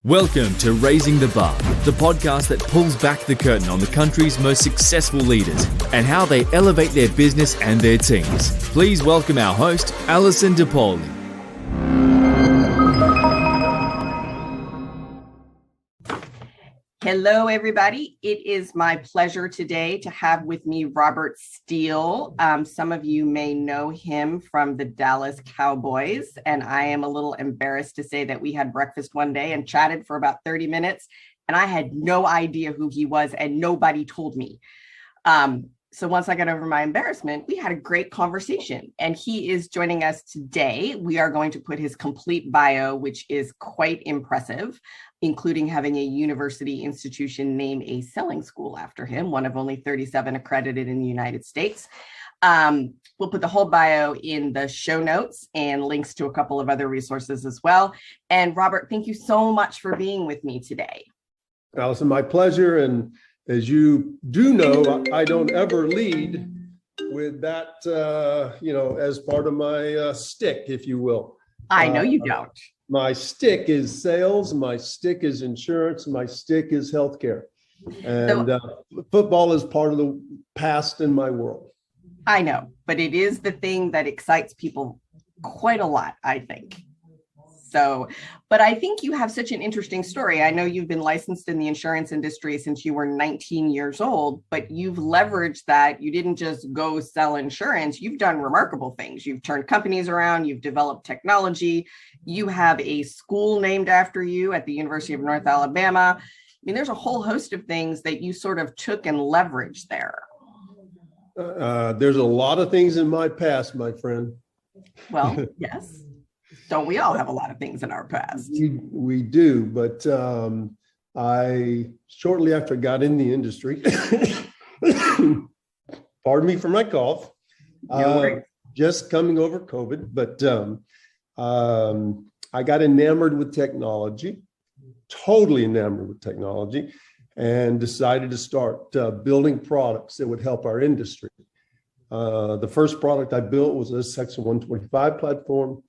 Welcome to Raising the Bar, the podcast that pulls back the curtain on the country's most successful leaders and how they elevate their business and their teams. Please welcome our host, Alison DePauli. Hello, everybody. It is my pleasure today to have with me Robert Steele. Some of you may know him from the Dallas Cowboys, and I am a little embarrassed to say that we had breakfast one day and chatted for about 30 minutes, and I had no idea who he was, and nobody told me. So once I got over my embarrassment, we had a great conversation, and he is joining us today. We are going to put his complete bio, which is quite impressive, including having a university institution name a selling school after him, one of only 37 accredited in the United States. We'll put the whole bio in the show notes and links to a couple of other resources as well. And Robert, thank you so much for being with me today. Alison, my pleasure. And as you do know, I don't ever lead with that, as part of my stick, if you will. I know you don't. My stick is sales, my stick is insurance, my stick is healthcare. And football is part of the past in my world. I know, but it is the thing that excites people quite a lot, I think. So, but I think you have such an interesting story. I know you've been licensed in the insurance industry since you were 19 years old, but you've leveraged that. You didn't just go sell insurance. You've done remarkable things. You've turned companies around. You've developed technology. You have a school named after you at the University of North Alabama. I mean, there's a whole host of things that you sort of took and leveraged there. There's a lot of things in my past, my friend. Well, yes. Don't we all have a lot of things in our past? We do, but I, shortly after I got in the industry, pardon me for my cough, just coming over COVID, but I got enamored with technology, totally enamored with technology, and decided to start building products that would help our industry. The first product I built was a Section 125 platform,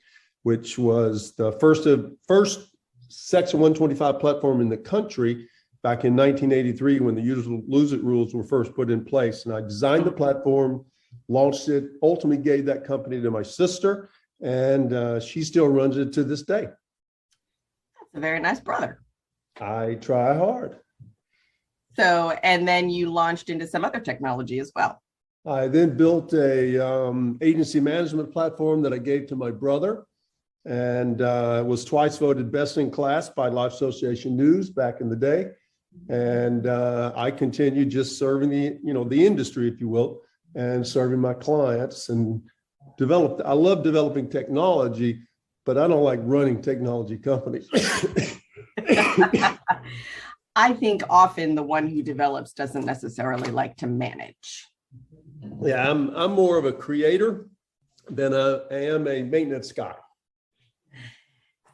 which was the first Section 125 platform in the country back in 1983 when the use it, lose it rules were first put in place. And I designed the platform, launched it, ultimately gave that company to my sister, and she still runs it to this day. That's a very nice brother. I try hard. So, and then you launched into some other technology as well. I then built a agency management platform that I gave to my brother, and was twice voted best in class by Life Association News back in the day. And I continued just serving the industry, if you will, and serving my clients and I love developing technology, but I don't like running technology companies. I think often the one who develops doesn't necessarily like to manage. Yeah, I'm more of a creator than I am a maintenance guy.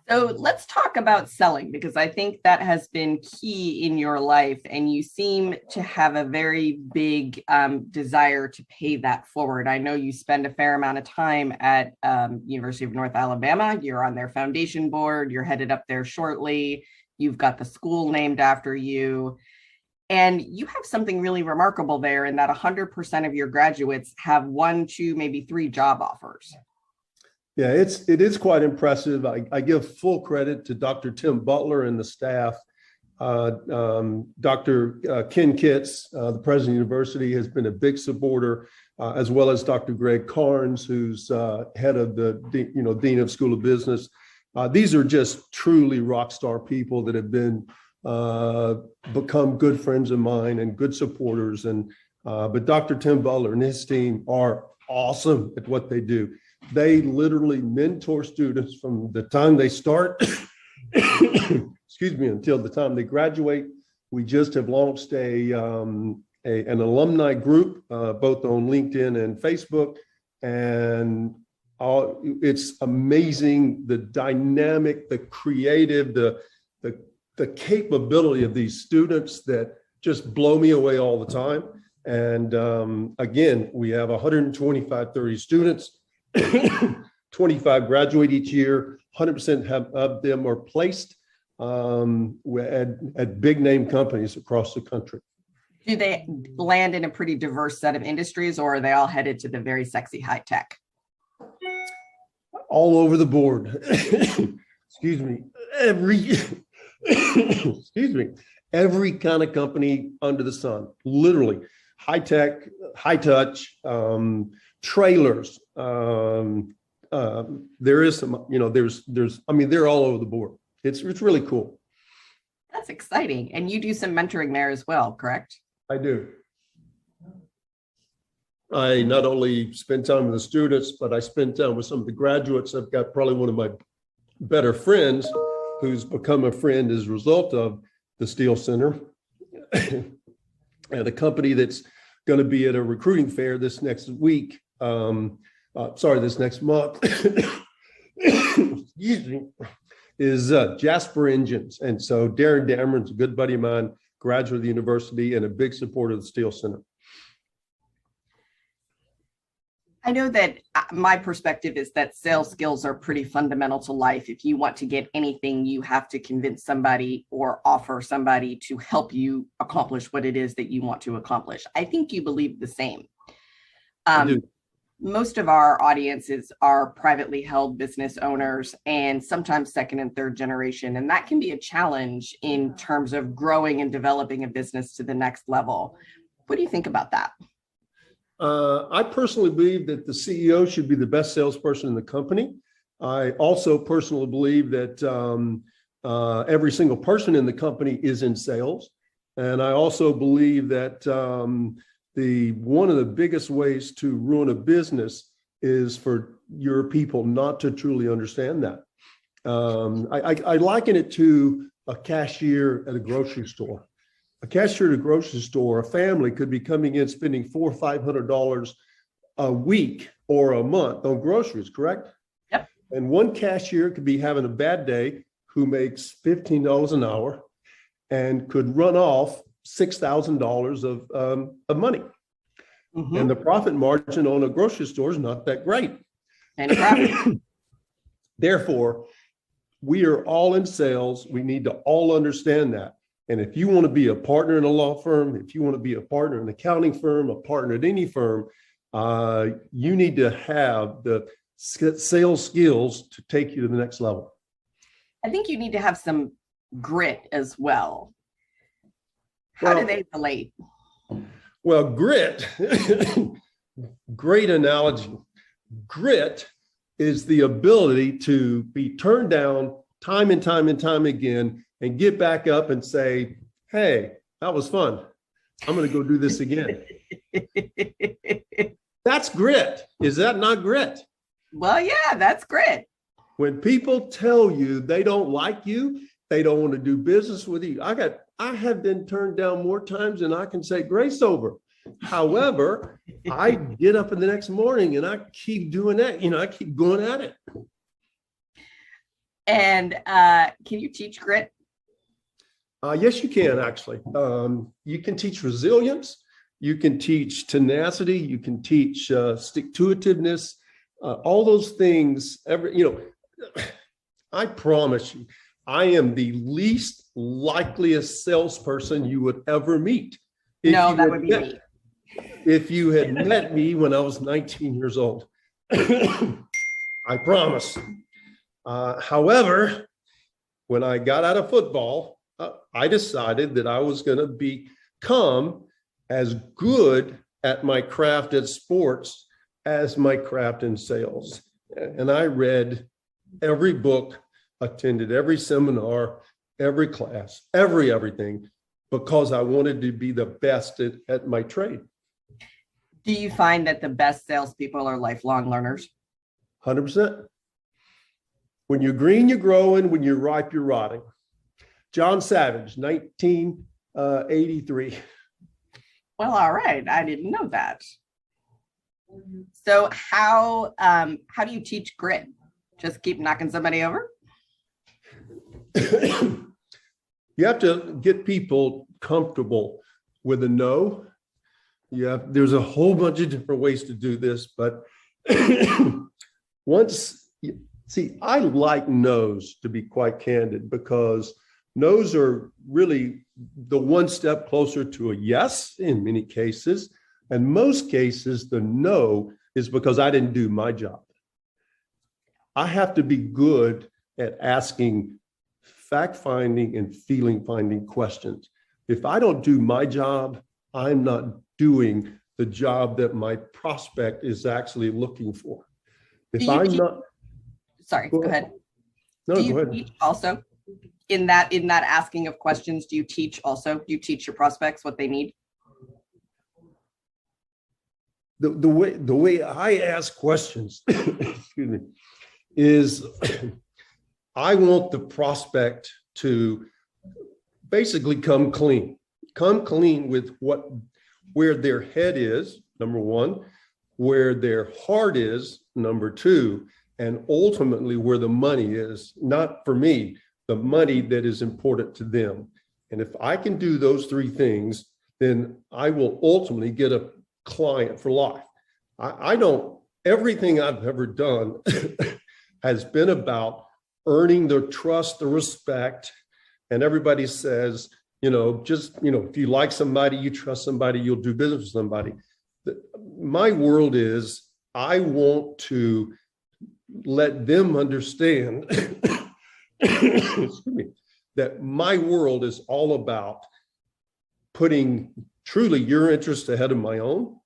So let's talk about selling, because I think that has been key in your life, and you seem to have a very big desire to pay that forward. I know you spend a fair amount of time at University of North Alabama. You're on their foundation board. You're headed up there shortly. You've got the school named after you. And you have something really remarkable there in that 100% of your graduates have 1, 2, maybe 3 job offers. Yeah, it is quite impressive. I give full credit to Dr. Tim Butler and the staff. Dr. Ken Kitts, the president of the university, has been a big supporter, as well as Dr. Greg Carnes, who's head of the Dean of School of Business. These are just truly rock star people that have become good friends of mine and good supporters. But Dr. Tim Butler and his team are awesome at what they do. They literally mentor students from the time they start, until the time they graduate. We just have launched an alumni group, both on LinkedIn and Facebook. And it's amazing, the dynamic, the creative, the capability of these students that just blow me away all the time. And again, we have 125-30 students. 25 graduate each year, 100% of them are placed at big name companies across the country. Do they land in a pretty diverse set of industries, or are they all headed to the very sexy high tech? All over the board. Excuse me. Every kind of company under the sun, literally. High tech, high touch, trailers. There is some, they're all over the board. It's really cool. That's exciting. And you do some mentoring there as well, correct? I do. I not only spend time with the students, but I spend time with some of the graduates. I've got probably one of my better friends who's become a friend as a result of the Steele Center. And a company that's going to be at a recruiting fair this next week. This next month. Excuse me. Is Jasper Engines. And so Darren Dameron's a good buddy of mine, graduate of the university, and a big supporter of the Steele Center. I know that my perspective is that sales skills are pretty fundamental to life. If you want to get anything, you have to convince somebody or offer somebody to help you accomplish what it is that you want to accomplish. I think you believe the same. I do. Most of our audiences are privately held business owners and sometimes second and third generation. And that can be a challenge in terms of growing and developing a business to the next level. What do you think about that? I personally believe that the CEO should be the best salesperson in the company. I also personally believe that every single person in the company is in sales. And I also believe that one of the biggest ways to ruin a business is for your people not to truly understand that. I liken it to a cashier at a grocery store. A cashier at a grocery store, a family could be coming in spending $400 or $500 a week or a month on groceries, correct? Yep. And one cashier could be having a bad day who makes $15 an hour and could run off $6,000 of money. Mm-hmm. And the profit margin on a grocery store is not that great. And therefore, we are all in sales. We need to all understand that. And if you want to be a partner in a law firm, if you want to be a partner in an accounting firm, a partner at any firm, you need to have the sales skills to take you to the next level. I think you need to have some grit as well. How do they relate? Well, grit, great analogy. Grit is the ability to be turned down time and time and time again and get back up and say, hey, that was fun. I'm going to go do this again. That's grit. Is that not grit? Well, yeah, that's grit. When people tell you they don't like you, they don't want to do business with you. I have been turned down more times than I can say grace over. However, I get up in the next morning and I keep doing that. I keep going at it. And can you teach grit? Yes, you can actually. You can teach resilience. You can teach tenacity. You can teach stick-to-itiveness. All those things. I promise you, I am the least likeliest salesperson you would ever meet. No, that would be me. If you had met me when I was 19 years old, I promise. However, when I got out of football, I decided that I was going to become as good at my craft at sports as my craft in sales. And I read every book, attended every seminar, every class, everything, because I wanted to be the best at my trade. Do you find that the best salespeople are lifelong learners? 100%. When you're green, you're growing. When you're ripe, you're rotting. John Savage, 1983. Well, all right. I didn't know that. So how do you teach grit? Just keep knocking somebody over? You have to get people comfortable with a no. There's a whole bunch of different ways to do this, but I like no's, to be quite candid, because No's are really the one step closer to a yes in many cases. And most cases, the no is because I didn't do my job. I have to be good at asking fact-finding and feeling-finding questions. If I don't do my job, I'm not doing the job that my prospect is actually looking for. If I'm not... Sorry, go ahead. No, do you go ahead. teach also in that asking of questions? Do you teach also? Do you teach your prospects what they need? The way I ask questions, excuse me, is I want the prospect to basically come clean with where their head is, number one, where their heart is, number two, and ultimately where the money is, not for me, the money that is important to them. And if I can do those three things, then I will ultimately get a client for life. Everything I've ever done has been about earning the trust, the respect. And everybody says, if you like somebody, you trust somebody, you'll do business with somebody. My world is, I want to let them understand excuse me, that my world is all about putting truly your interest ahead of my own,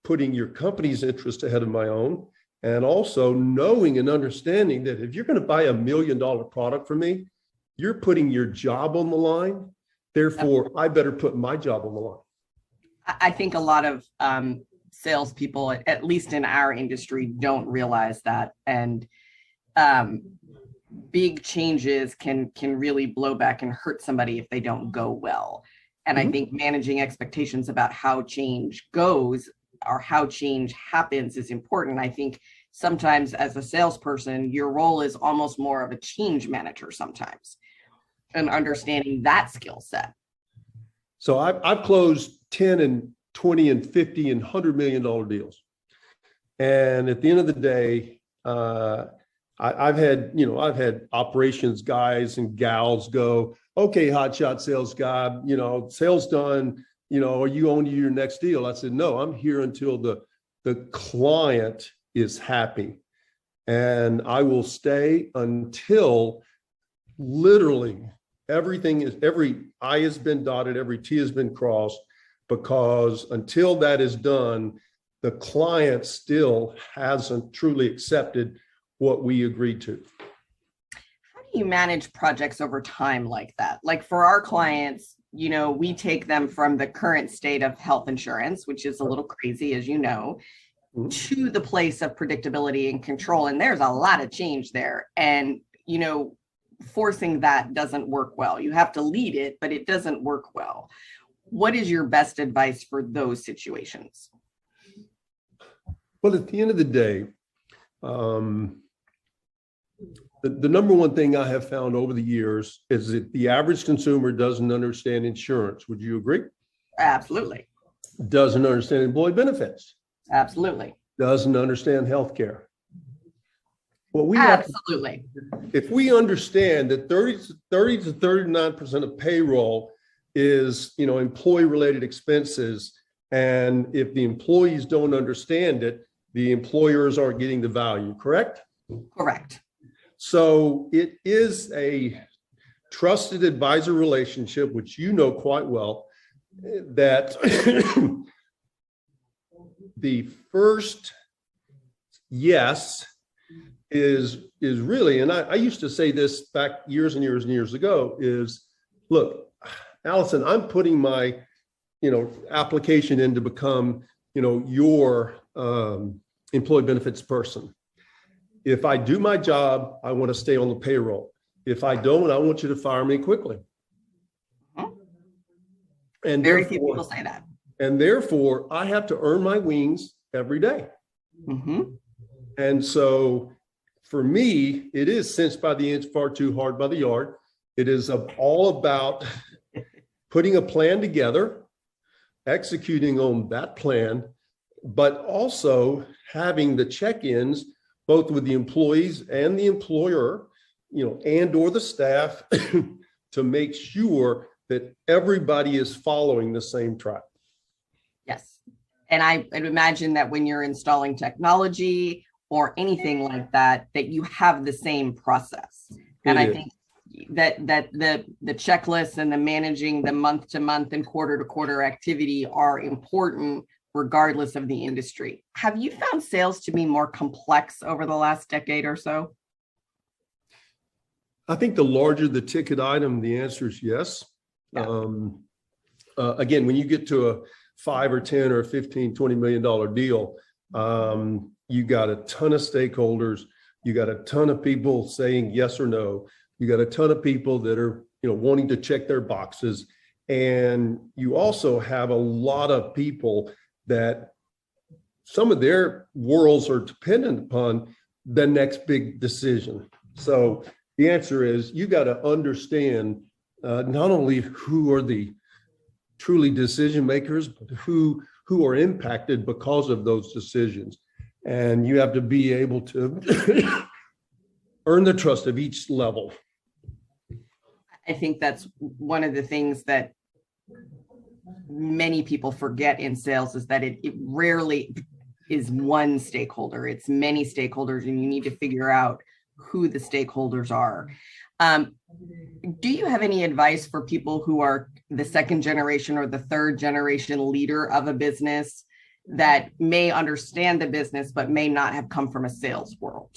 putting your company's interest ahead of my own, and also knowing and understanding that if you're going to buy $1 million product from me, you're putting your job on the line. Therefore, I better put my job on the line. I think a lot of salespeople, at least in our industry, don't realize that. And big changes can really blow back and hurt somebody if they don't go well. And I think managing expectations about how change goes or how change happens is important. I think sometimes as a salesperson, your role is almost more of a change manager sometimes, and understanding that skill set. So I've closed 10 and 20 and 50 and $100 million deals. And at the end of the day, I've had operations guys and gals go, okay, hotshot sales guy, sales done, are you on to your next deal? I said, no, I'm here until the client is happy. And I will stay until literally every I has been dotted, every T has been crossed, because until that is done, the client still hasn't truly accepted what we agreed to. How do you manage projects over time like that? Like for our clients, we take them from the current state of health insurance, which is a little crazy, as you know, to the place of predictability and control. And there's a lot of change there. And, forcing that doesn't work well. You have to lead it, but it doesn't work well. What is your best advice for those situations? Well, at the end of the day, the number one thing I have found over the years is that the average consumer doesn't understand insurance. Would you agree? Absolutely. Doesn't understand employee benefits. Absolutely. Doesn't understand healthcare. Well, absolutely. If we understand that 30 to 39% of payroll is, employee-related expenses, and if the employees don't understand it, the employers aren't getting the value, correct? Correct. So it is a trusted advisor relationship, which you know quite well, that the first yes is really, and I used to say this back years and years and years ago, is, look, Allison, I'm putting my, application in to become, your employee benefits person. If I do my job, I want to stay on the payroll. If I don't, I want you to fire me quickly. And very few people say that. And therefore, I have to earn my wings every day. And so for me, it is cinched by the inch, far too hard by the yard. It is all about putting a plan together, executing on that plan, but also having the check-ins both with the employees and the employer, and or the staff to make sure that everybody is following the same track. Yes. And I'd imagine that when you're installing technology or anything like that, that you have the same process. And I think that the checklists and the managing the month to month and quarter to quarter activity are important regardless of the industry. Have you found sales to be more complex over the last decade or so? I think the larger the ticket item, the answer is yes. Yeah. Again, when you get to a 5 or 10 or 15, $20 million deal, you got a ton of stakeholders. You got a ton of people saying yes or no. You got a ton of people that are, wanting to check their boxes. And you also have a lot of people that some of their worlds are dependent upon the next big decision. So the answer is you got to understand not only who are the truly decision makers, but who are impacted because of those decisions. And you have to be able to earn the trust of each level. I think that's one of the things that many people forget in sales is that it rarely is one stakeholder. It's many stakeholders, and you need to figure out who the stakeholders are. Do you have any advice for people who are the second generation or the third generation leader of a business that may understand the business, but may not have come from a sales world?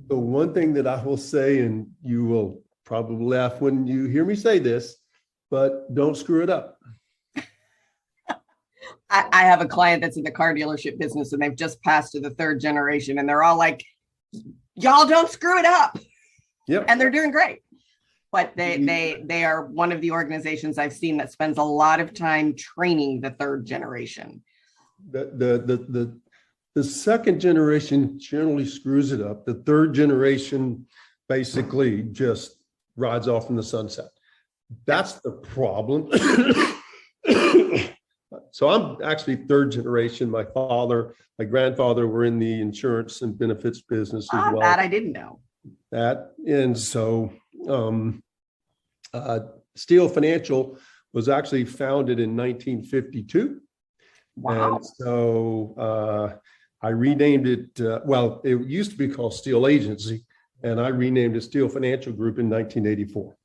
The one thing that I will say, and you will probably laugh when you hear me say this, but don't screw it up. I have a client that's in the car dealership business, and they've just passed to the third generation, and they're all like, y'all don't screw it up. Yep. And they're doing great. But they are one of the organizations I've seen that spends a lot of time training the third generation. The second generation generally screws it up. The third generation basically just rides off in the sunset. That's the problem. So I'm actually third generation. My father, my grandfather were in the insurance and benefits business as well. That I didn't know. And so Steele Financial was actually founded in 1952. Wow. And so I renamed it, it used to be called Steele Agency, and I renamed it Steele Financial Group in 1984.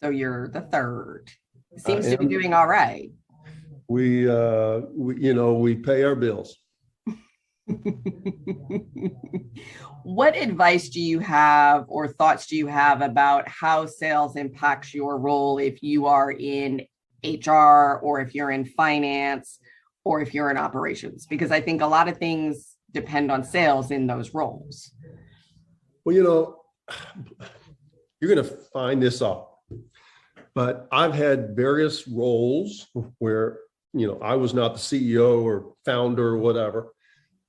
So you're the third. Seems to be doing all right. We pay our bills. What advice do you have or thoughts do you have about how sales impacts your role if you are in HR or if you're in finance or if you're in operations? Because I think a lot of things depend on sales in those roles. Well, you're going to find this out. But I've had various roles where, I was not the CEO or founder or whatever.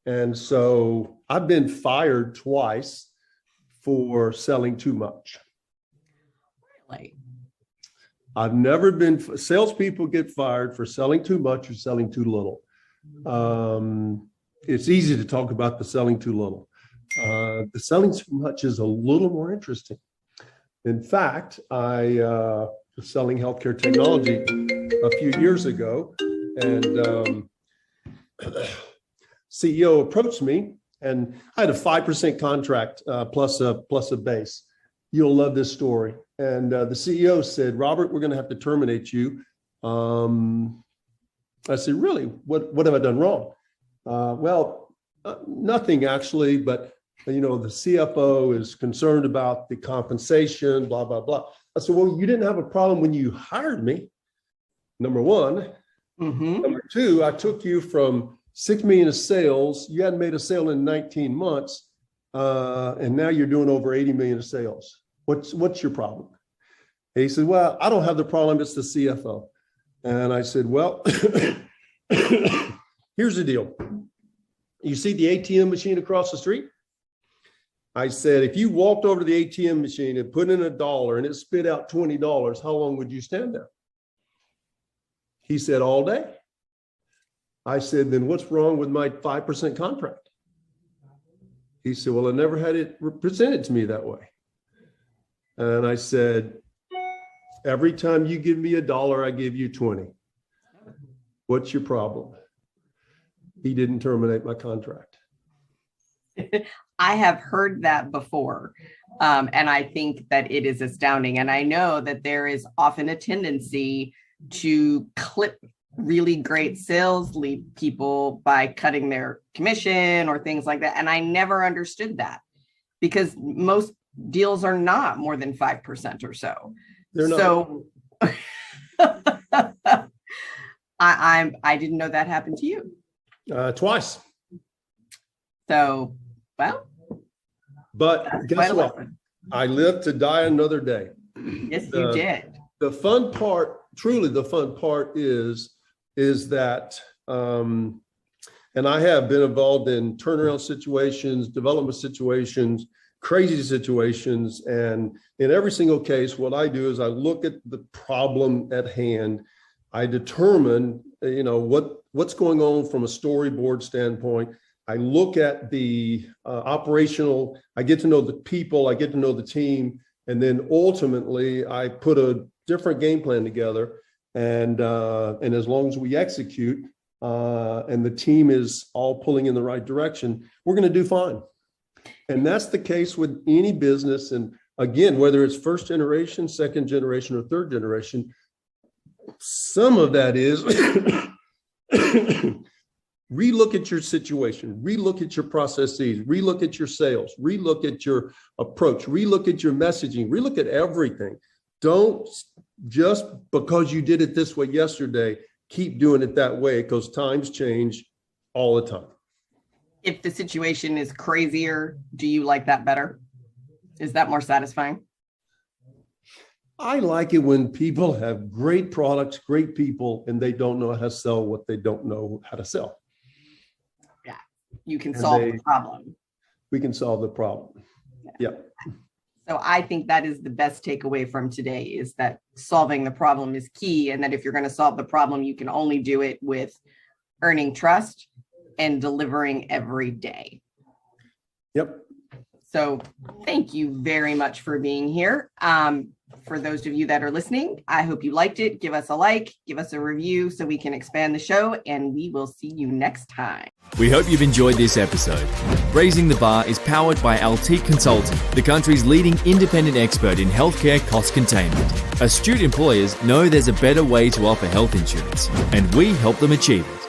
And so I've been fired twice for selling too much. Really? I've never been, salespeople get fired for selling too much or selling too little. It's easy to talk about the selling too little. The selling too much is a little more interesting. In fact, I was selling healthcare technology a few years ago, and CEO approached me, and I had a 5% contract plus a base. You'll love this story. And the CEO said, "Robert, we're going to have to terminate you." I said, "Really? What have I done wrong?" Nothing actually, but the CFO is concerned about the compensation, blah, blah, blah. I said, "Well, you didn't have a problem when you hired me, number one. Mm-hmm. Number two, I took you from $6 million of sales. You hadn't made a sale in 19 months. And now you're doing over 80 million of sales. What's your problem?" And he said, "Well, I don't have the problem. It's the CFO." And I said, "Well, here's the deal. You see the ATM machine across the street?" I said, "If you walked over to the ATM machine and put in $1 and it spit out $20, how long would you stand there?" He said, "All day." I said, "Then what's wrong with my 5% contract?" He said, "Well, I never had it presented to me that way." And I said, every time you give me $1, I give you 20. What's your problem? He didn't terminate my contract. I have heard that before. And I think that it is astounding. And I know that there is often a tendency to clip really great sales lead people by cutting their commission or things like that. And I never understood that because most deals are not more than 5% or so. They're not. So I didn't know that happened to you. Twice. So, well. But guess what? I lived to die another day. Yes, you did. The fun part, truly the fun part is that, and I have been involved in turnaround situations, development situations, crazy situations. And in every single case, what I do is I look at the problem at hand. I determine, what's going on from a storyboard standpoint. I look at the operational, I get to know the people, I get to know the team, and then ultimately I put a different game plan together. And as long as we execute and the team is all pulling in the right direction, we're going to do fine. And that's the case with any business. And again, whether it's first generation, second generation, or third generation, some of that is relook at your situation, relook at your processes, relook at your sales, relook at your approach, relook at your messaging, relook at everything. Don't just because you did it this way yesterday, keep doing it that way because times change all the time. If the situation is crazier, do you like that better? Is that more satisfying? I like it when people have great products, great people, and they don't know how to sell what they don't know how to sell. Yeah, you can solve the problem. We can solve the problem. Yeah. So I think that is the best takeaway from today is that solving the problem is key. And that if you're going to solve the problem, you can only do it with earning trust and delivering every day. Yep. So thank you very much for being here. For those of you that are listening, I hope you liked it. Give us a like, give us a review so we can expand the show, and we will see you next time. We hope you've enjoyed this episode. Raising the Bar is powered by Altiqe Consulting, the country's leading independent expert in healthcare cost containment. Astute employers know there's a better way to offer health insurance, and we help them achieve it.